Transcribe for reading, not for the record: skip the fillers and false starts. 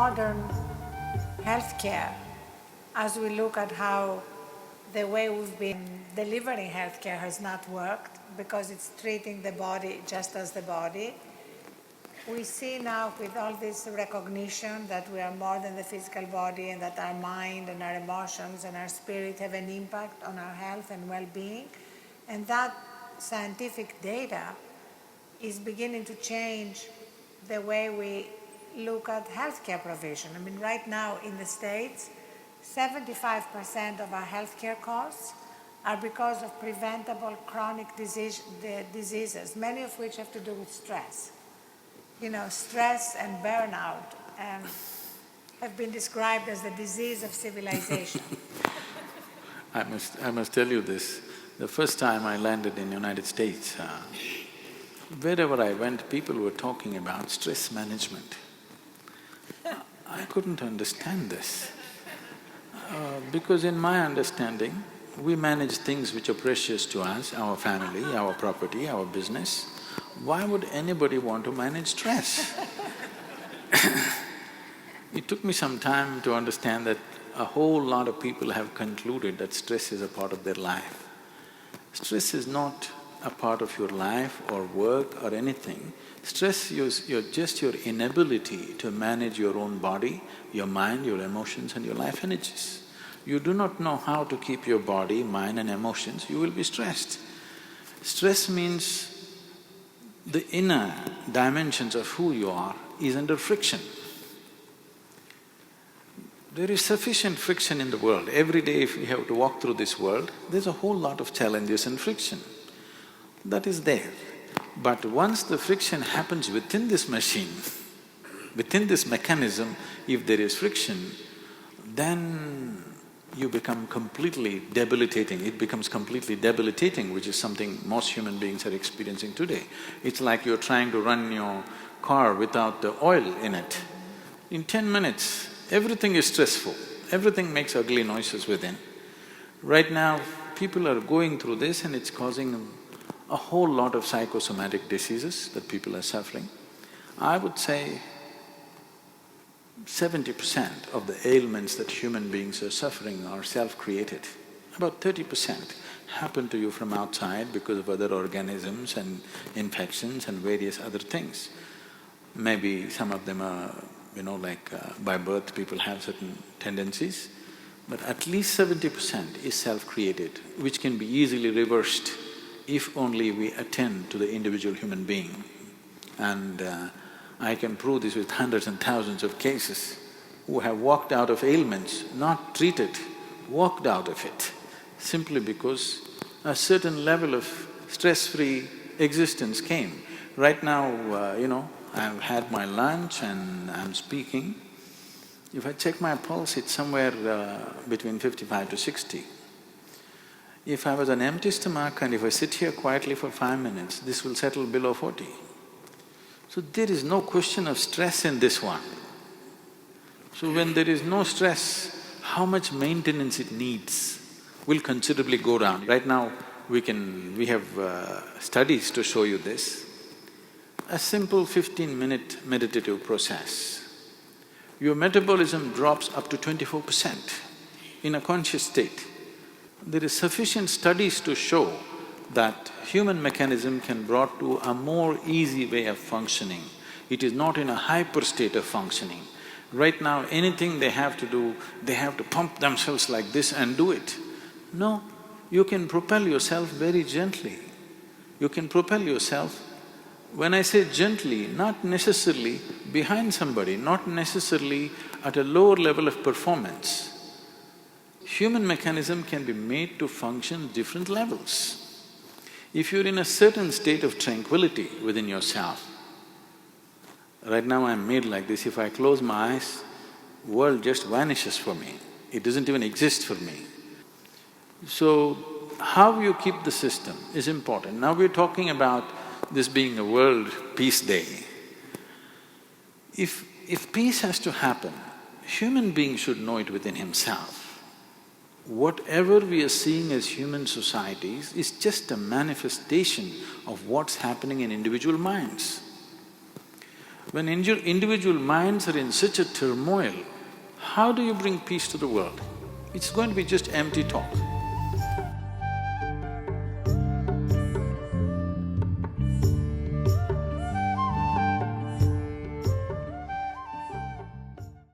modern healthcare, as we look at how the way we've been delivering healthcare has not worked because it's treating the body just as the body, we see now with all this recognition that we are more than the physical body and that our mind and our emotions and our spirit have an impact on our health and well-being. And that scientific data is beginning to change the way we look at healthcare provision. I mean, right now in the States, 75% of our healthcare costs are because of preventable chronic diseases, many of which have to do with stress. You know, stress and burnout have been described as the disease of civilization. I must tell you this. The first time I landed in United States, wherever I went, people were talking about stress management. I couldn't understand this. Because in my understanding, we manage things which are precious to us, our family, our property, our business. Why would anybody want to manage stress? It took me some time to understand that a whole lot of people have concluded that stress is a part of their life. Stress is not a part of your life or work or anything. Stress is just your inability to manage your own body, your mind, your emotions and your life energies. You do not know how to keep your body, mind and emotions, you will be stressed. Stress means the inner dimensions of who you are is under friction. There is sufficient friction in the world. Every day if we have to walk through this world, there's a whole lot of challenges and friction. That is there. But once the friction happens within this machine, within this mechanism, if there is friction, then you become completely debilitating. It becomes completely debilitating, which is something most human beings are experiencing today. It's like you're trying to run your car without the oil in it. In 10 minutes, everything is stressful, everything makes ugly noises within. Right now, people are going through this and it's causing a whole lot of psychosomatic diseases that people are suffering. I would say 70% of the ailments that human beings are suffering are self-created. About 30% happen to you from outside because of other organisms and infections and various other things. Maybe some of them are, by birth people have certain tendencies, but at least 70% is self-created, which can be easily reversed if only we attend to the individual human being. And I can prove this with hundreds and thousands of cases who have walked out of ailments, not treated, walked out of it, simply because a certain level of stress-free existence came. Right now, I've had my lunch and I'm speaking. If I check my pulse, it's somewhere between 55 to 60. If I was an empty stomach and if I sit here quietly for 5 minutes, this will settle below 40. So there is no question of stress in this one. So when there is no stress, how much maintenance it needs will considerably go down. Right now, we have studies to show you this. A simple 15-minute meditative process, your metabolism drops up to 24% in a conscious state. There is sufficient studies to show that human mechanism can brought to a more easy way of functioning. It is not in a hyper state of functioning. Right now, anything they have to do, they have to pump themselves like this and do it. No, you can propel yourself very gently. You can propel yourself, when I say gently, not necessarily behind somebody, not necessarily at a lower level of performance. Human mechanism can be made to function different levels. If you're in a certain state of tranquility within yourself, right now I'm made like this, if I close my eyes, world just vanishes for me, it doesn't even exist for me. So, how you keep the system is important. Now we're talking about this being a World Peace Day. If peace has to happen, human being should know it within himself. Whatever we are seeing as human societies is just a manifestation of what's happening in individual minds. When individual minds are in such a turmoil, how do you bring peace to the world? It's going to be just empty talk.